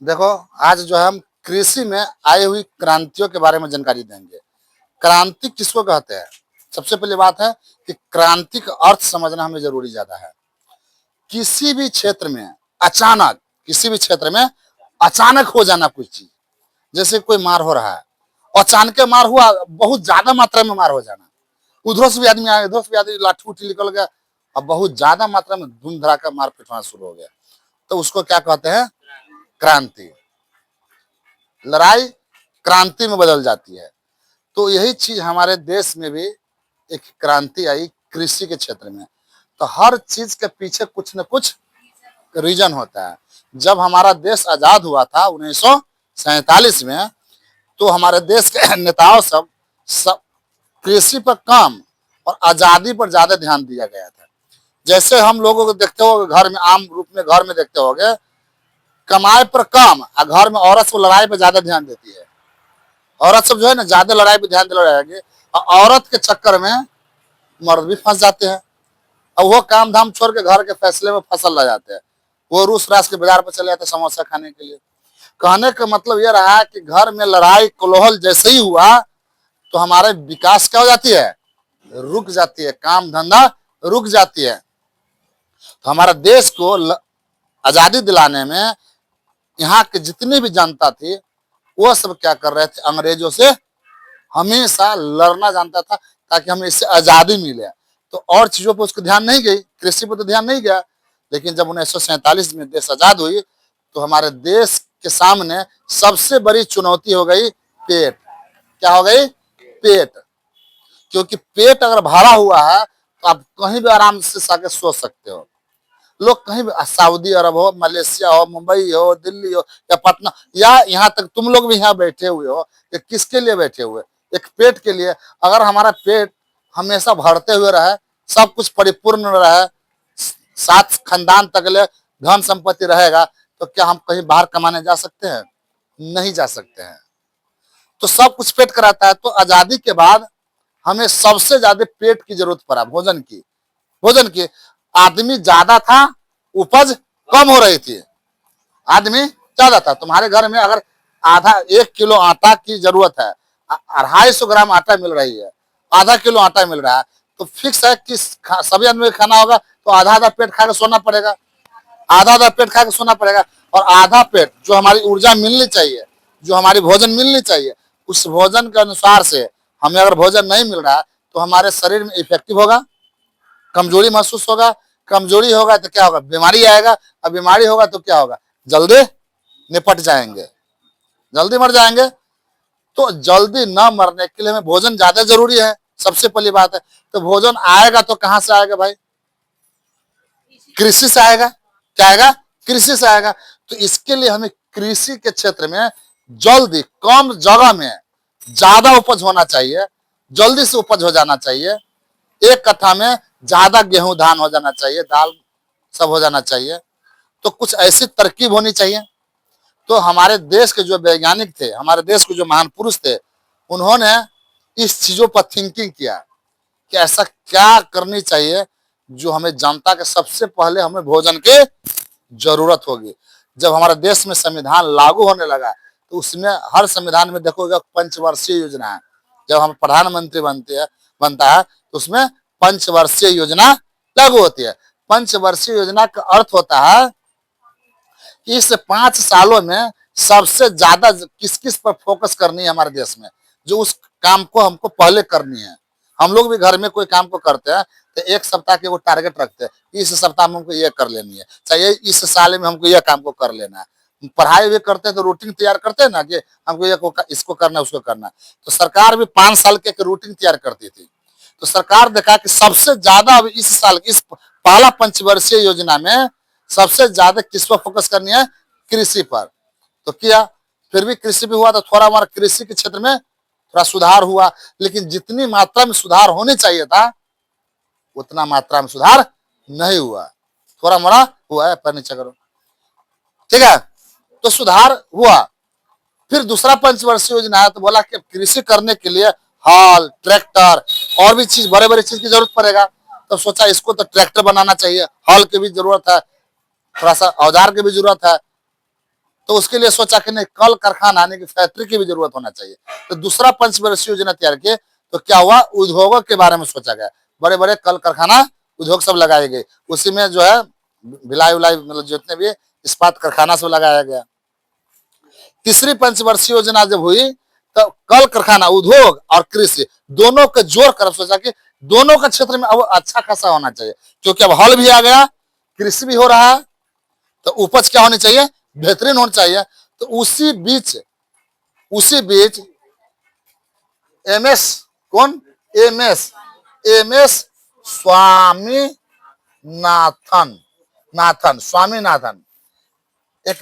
देखो, आज जो है हम कृषि में आई हुई क्रांतियों के बारे में जानकारी देंगे। क्रांति किसको कहते हैं? सबसे पहली बात है कि क्रांति का अर्थ समझना हमें जरूरी ज्यादा है। किसी भी क्षेत्र में अचानक, किसी भी क्षेत्र में अचानक हो जाना कुछ चीज, जैसे कोई मार हो रहा है, अचानक मार हुआ, बहुत ज्यादा मात्रा में मार हो जाना, उधर से भी आदमी आया, इधर से भी आदमी, लाठी उठी निकल गया, अब बहुत ज्यादा मात्रा में धूम धड़ाका मार पीट होना शुरू हो गया, तो उसको क्या कहते हैं? क्रांति। लड़ाई क्रांति में बदल जाती है। तो यही चीज हमारे देश में भी एक क्रांति आई कृषि के क्षेत्र में। तो हर चीज के पीछे कुछ न कुछ रीजन होता है। जब हमारा देश आजाद हुआ था 1947 में, तो हमारे देश के नेताओं सब कृषि पर कम और आजादी पर ज्यादा ध्यान दिया गया था। जैसे हम लोगों को देखते हो घर में, आम रूप में घर में देखते हो, कमाई पर कम और घर में औरत को लड़ाई पर ज्यादा ध्यान देती है। औरत सब जो है ना, ज्यादा लड़ाई पे ध्यान दिला रहेंगे, और औरत के चक्कर में मर्द भी फंस जाते हैं, और वो काम धाम छोड़ के घर के फैसले में फसल रह जाते हैं। वो रूस रास के बाजार पर चले जाते हैं समोसा खाने के लिए। कहने का मतलब ये रहा कि घर में लड़ाई कोलाहल जैसे ही हुआ तो हमारे विकास क्या हो जाती है? रुक जाती है, काम धंधा रुक जाती है। तो हमारा देश को आजादी दिलाने में यहाँ की जितनी भी जनता थी, वो सब क्या कर रहे थे? अंग्रेजों से हमेशा लड़ना जानता था ताकि हमें इससे आजादी मिले। तो और चीजों पर उसको ध्यान नहीं गई, कृषि पर तो ध्यान नहीं गया। लेकिन जब 1947 में देश आजाद हुई तो हमारे देश के सामने सबसे बड़ी चुनौती हो गई पेट। क्या हो गई? पेट। क्योंकि पेट अगर भरा हुआ है तो आप कहीं भी आराम से जाके सो सकते हो। लोग कहीं भी, सऊदी अरब हो, मलेशिया हो, मुंबई हो, दिल्ली हो या पटना, या यहाँ तक तुम लोग भी यहाँ बैठे हुए हो, कि किसके लिए बैठे हुए? एक पेट के लिए। अगर हमारा पेट हमेशा भरते हुए रहे, सब कुछ परिपूर्ण रहे, सात खानदान तक ले धन संपत्ति रहेगा, तो क्या हम कहीं बाहर कमाने जा सकते हैं? नहीं जा सकते हैं। तो सब कुछ पेट कराता है। तो आजादी के बाद हमें सबसे ज्यादा पेट की जरूरत पड़ा, भोजन की। भोजन की आदमी ज्यादा था, उपज कम हो रही थी। आदमी ज्यादा था। तुम्हारे घर में अगर आधा 1 किलो आटा की जरूरत है, 250 ग्राम आटा मिल रही है, आधा किलो आटा मिल रहा है, तो फिक्स है कि सभी आदमी का खाना होगा, तो आधा आधा पेट खा के सोना पड़ेगा, आधा आधा पेट खा के सोना पड़ेगा। और आधा पेट जो हमारी ऊर्जा मिलनी चाहिए, जो हमारी भोजन मिलनी चाहिए, उस भोजन के अनुसार से हमें अगर भोजन नहीं मिल रहा तो हमारे शरीर में इफेक्टिव होगा, कमजोरी महसूस होगा। कमजोरी होगा तो क्या होगा? बीमारी आएगा। और बीमारी होगा तो क्या होगा? जल्दी निपट जाएंगे, जल्दी मर जाएंगे। तो जल्दी न मरने के लिए हमें भोजन ज्यादा जरूरी है, सबसे पहली बात है। तो भोजन आएगा तो कहां से आएगा भाई? कृषि से आएगा। क्या आएगा? कृषि से आएगा। तो इसके लिए हमें कृषि के क्षेत्र में जल्दी, कम जगह में ज्यादा उपज होना चाहिए, जल्दी से उपज हो जाना चाहिए। एक कट्ठा में ज्यादा गेहूं धान हो जाना चाहिए, दाल सब हो जाना चाहिए। तो कुछ ऐसी तरकीब होनी चाहिए। तो हमारे देश के जो वैज्ञानिक थे, हमारे देश के जो महान पुरुष थे, उन्होंने इस चीजों पर थिंकिंग किया कि ऐसा क्या करनी चाहिए जो हमें जनता के सबसे पहले हमें भोजन की जरूरत होगी। जब हमारे देश में संविधान लागू होने लगा तो उसमें हर संविधान में देखोगे पंचवर्षीय योजना है। जब हम प्रधानमंत्री बनता है तो उसमें पंचवर्षीय योजना लागू होती है। पंचवर्षीय योजना का अर्थ होता है कि इस 5 सालों में सबसे ज्यादा किस किस पर फोकस करनी है हमारे देश में, जो उस काम को हमको पहले करनी है। हम लोग भी घर में कोई काम को करते हैं तो एक सप्ताह के वो टारगेट रखते हैं, इस सप्ताह में हमको ये कर लेनी है, चाहिए इस साल में हमको ये काम को कर लेना है। पढ़ाई भी करते हैं तो रूटीन तैयार करते हैं ना कि हमको ये इसको करना है, उसको करना है। तो सरकार भी 5 साल के रूटीन तैयार करती थी। तो सरकार देखा कि सबसे ज्यादा अब इस साल की इस पहला पंचवर्षीय योजना में सबसे ज्यादा किस पर फोकस करनी है? कृषि पर। तो किया, फिर भी कृषि भी हुआ, तो थोड़ा हमारा कृषि के क्षेत्र में थोड़ा सुधार हुआ। लेकिन जितनी मात्रा में सुधार होने चाहिए था उतना मात्रा में सुधार नहीं हुआ, थोड़ा मोड़ा हुआ है, पर नीचे करो, ठीक है। तो सुधार हुआ। फिर दूसरा पंचवर्षीय योजना है, तो बोला कि कृषि करने के लिए हल, ट्रैक्टर और भी चीज, बड़े बड़े चीज की जरूरत पड़ेगा। तो सोचा इसको तो ट्रैक्टर बनाना चाहिए, हल की भी जरूरत है, थोड़ा सा औजार की भी जरूरत है। तो उसके लिए सोचा कि नहीं, कल कारखाना यानी कि फैक्ट्री की भी जरूरत होना चाहिए। तो दूसरा पंचवर्षीय योजना तैयार किए। तो क्या हुआ, उद्योगों के बारे में सोचा गया, बड़े बड़े कल कारखाना उद्योग सब लगाए गए, उसी में जो है भिलाई उलाई मतलब जितने भी इस्पात कारखाना सब लगाया गया। तीसरी पंचवर्षीय योजना जब हुई तो कल कारखाना उद्योग और कृषि दोनों को जोड़ कर सोचा कि दोनों का क्षेत्र में अब अच्छा खासा होना चाहिए, क्योंकि अब हल भी आ गया, कृषि भी हो रहा है, तो उपज क्या होनी चाहिए, बेहतरीन होनी चाहिए। तो उसी बीच एमएस, कौन, एमएस एमएस स्वामीनाथन, स्वामीनाथन एक